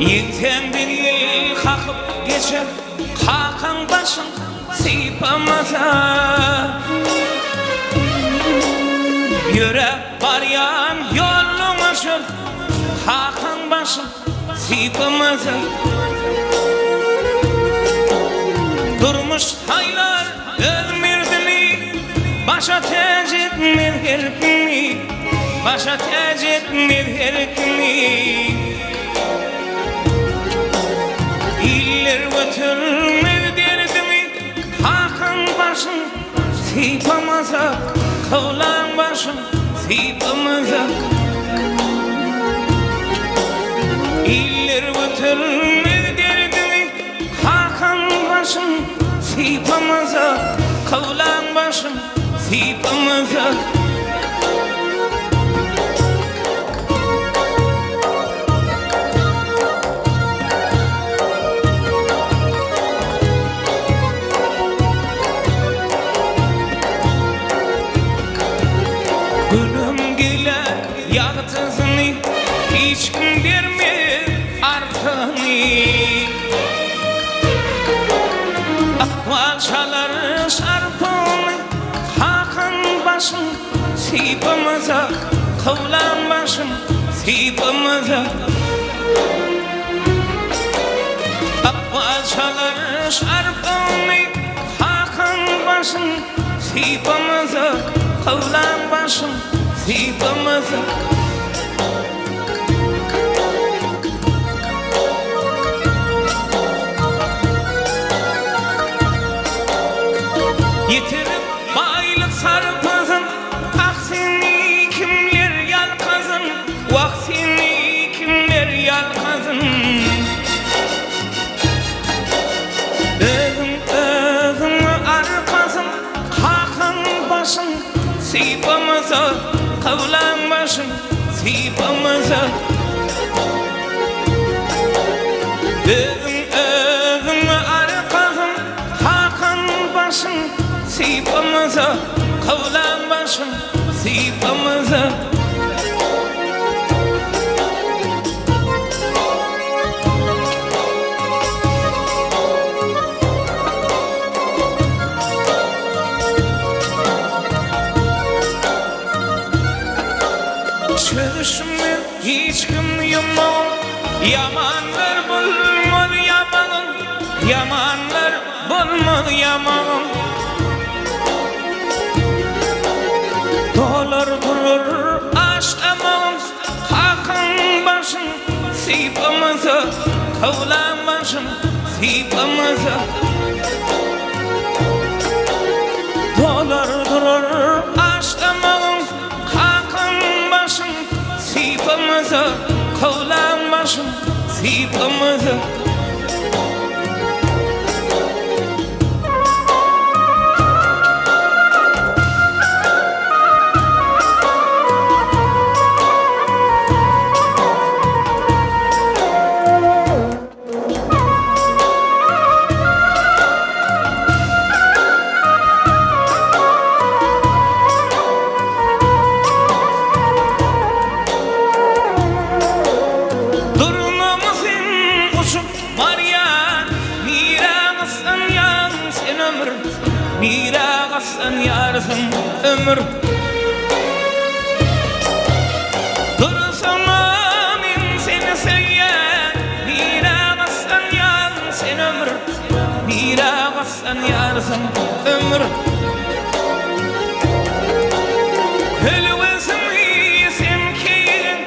Yekten bir yıl kakıp geçer, kakan başın sıypamaza. Yürek baryan yolun açır, kakan başın sıypamaza. Durmuş taylar ölmürdüni, başa tec etmir herkini, başa tec etmir herkini. İller götürmür derdimi, hakan başın sıypamaza, kavlan başın sıypamaza. İller götürmür derdimi, hakan başın sıypamaza, kavlan başın sıypamaza. Gülüm gile yağtızını, hiç kim vermez artığını. Akval çalar şarpını, hakan başın sıypamaza, kavlan başın sıypamaza. Akval çalar şarpını, hakan başın sıypamaza, kavlan başın sıypamaza. Yitirip baylık sarpazın, aksini kimler yalkazın, vaksini kimler yalkazın. Özüm arkasın, hakan başın sıypamaza, kavlan başın sıypamaza. Özüm arkasın, hakan başın sıypamaza, kavlan başın sıypamaza. Çözüşümü hiç kim yumam, yamanlar bulmadı yaman, yamanlar bulmadı yaman. Dolar durur aştamam, hakan başın sıypamaza, kavlan başın sıypamaza. Dolar durur aştamam, hakan başın sıypamaza, kavlan başın sıypamaza. Mirağasın yarsın ömür. Dursana min seni sevyen, mirağasın yarsın ömür. Mirağasın yarsın ömür. Ölüvesini sen keyin,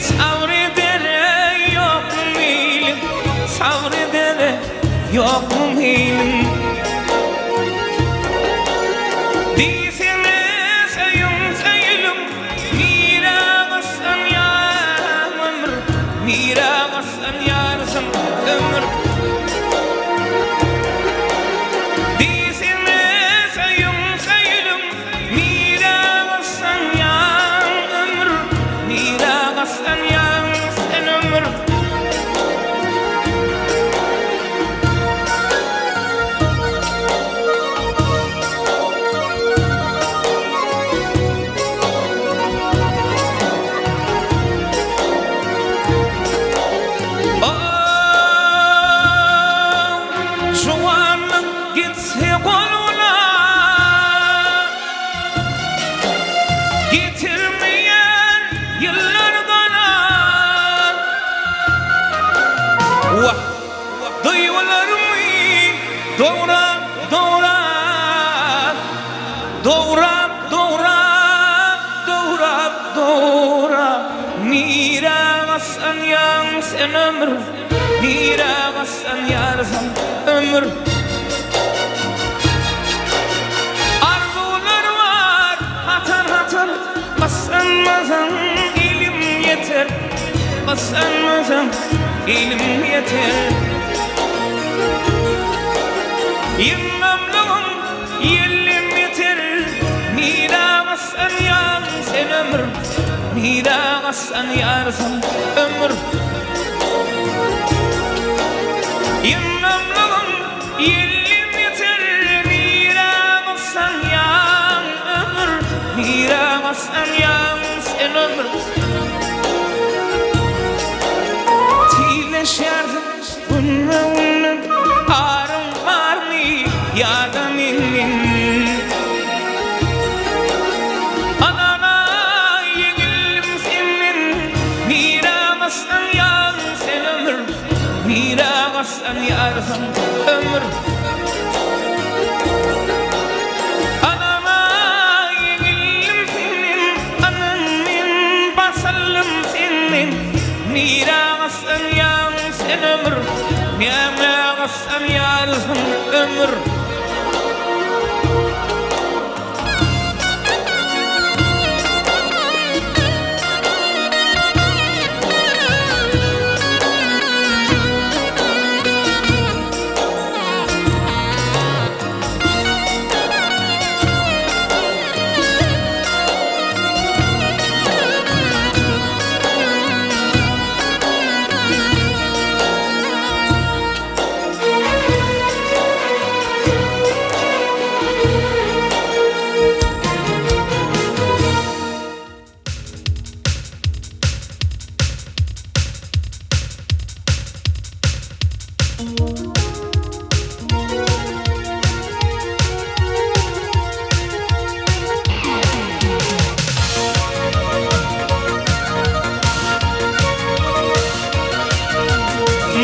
sabredere yok mu milim, sabredere yok mu milim. Mirağasın yarsın ömür. Değilsin getirmeyen yıllar kalan. Vah, duygularımı doğra, doğra, doğra, doğra, doğra, doğra. Nira basan yan sen ömür, nira basan yarsan ömür. Arzular var hatar hatar, basanmasan ilim yeter, basanmasan ilim yeter. Yılmamlığım yelim yeter, nira basan yan sen ömür, nira basan yarsan ömür. Yılmamlığım yelim yeter, nira basan yan ömür, nira basan yan sen ömür. Tileşerdim bunun ağrım var mı yadamin? Anana yeğilim senin, nira basan yan sen ömür, nira basan yarsan ömür. Anana yeğilim senin, ananın basalım senin, nira basan yan sen ömür, nira basan yarsan ömür.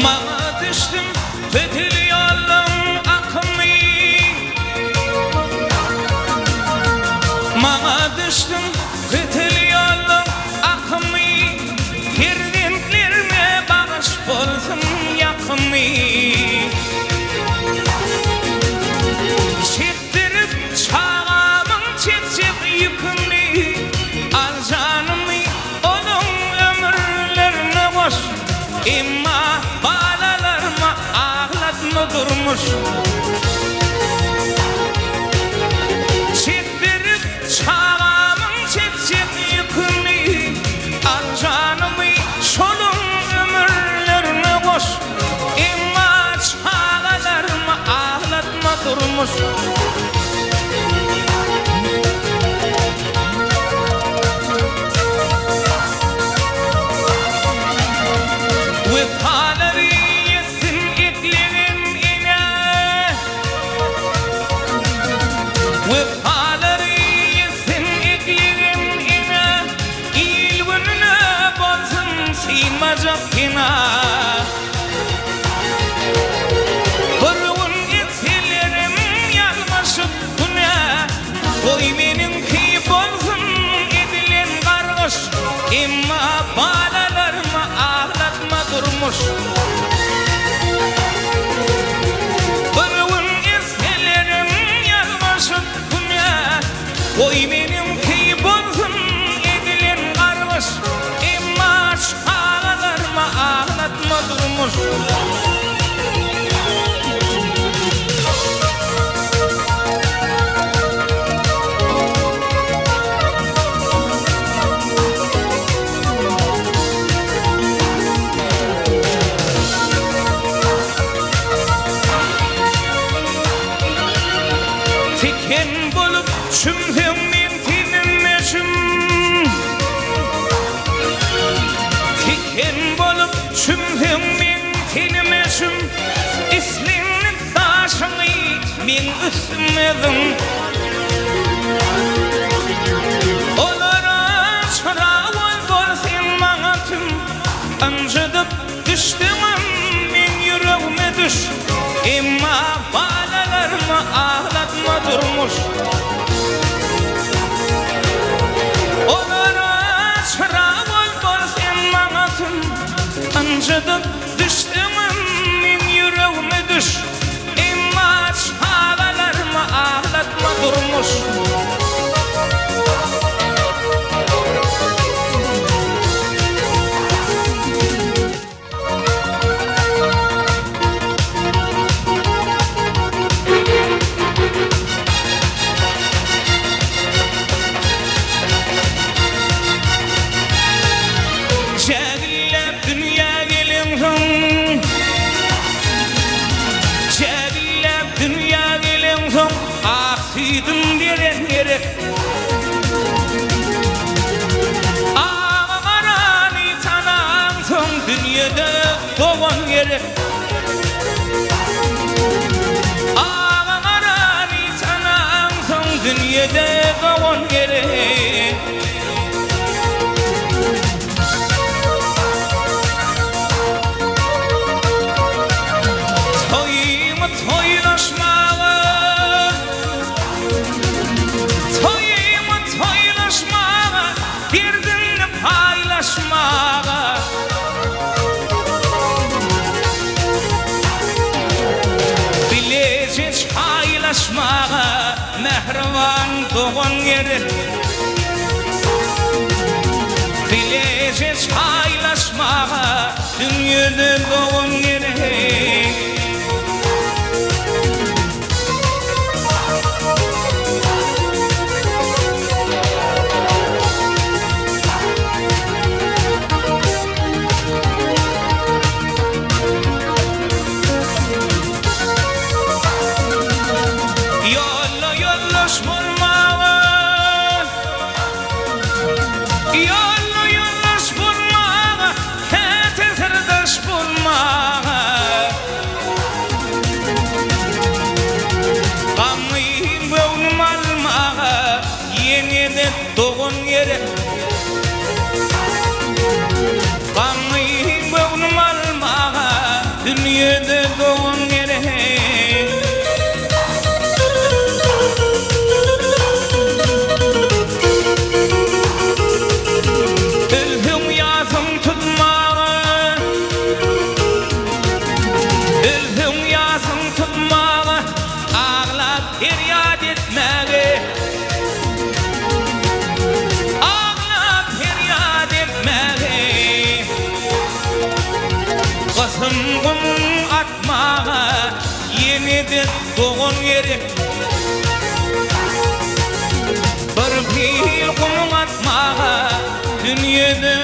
Mana düştüm ödül yolum akımı, mana düştüm ödül yolum akımı. Girdinlerime bağış bolsun yakımı. Çektirip çağamın çekecek yükünü, al canımı onun ömürlerine koş. İmma balalarıma ağlatma durmuş. Çektirip çağamın çekecek yükünü, al canımı şolun ömürlerine koş. İmma çağalarıma ağlatma durmuş. Vefaları yesin iklerin ine, vefaları yesin iklerin ine. İl gününe bolsun sığmayacak yine. Bir gün etkilerim yanmışıp güne, oy benimki bolsun edilen kargış. İmma balalarıma ağlatma durmuş. Bir gün esnelerim yanmışıp güne, oy benimki bolsun edilen kargış. İmma çağalarıma ağlatma durmuş. Tiken bolup çümsem men tinmeşim, tiken bolup çümsem men tinmeşim. İsmini taşını men üstmedim. Olar durmuş. Onlara çırak ol sen manatım, ancıdık düştümün min yüreğime düş. Emma çağalarımı ağlatma durmuş. Çağırlar dünya gelin, çağırlar dünya gelin, aksıydın deren yere. Ağaranı tanansın dünyada doğan yere. Ağaranı tanansın dünyada doğan yere. Bilecek paylaşmağa mehriban doğan yeri. Bilecek paylaşmağa dünyada doğan yeri. Doğan yere Kanlıyım boynum almağa Dünyada doğan yere Ölüm yazım tutmağa Ölüm yazım tutmağa Ağlap feryat etmeğe Qasımgın atmağa yeniden doğan yeri Bir pil qum atmağa dünyada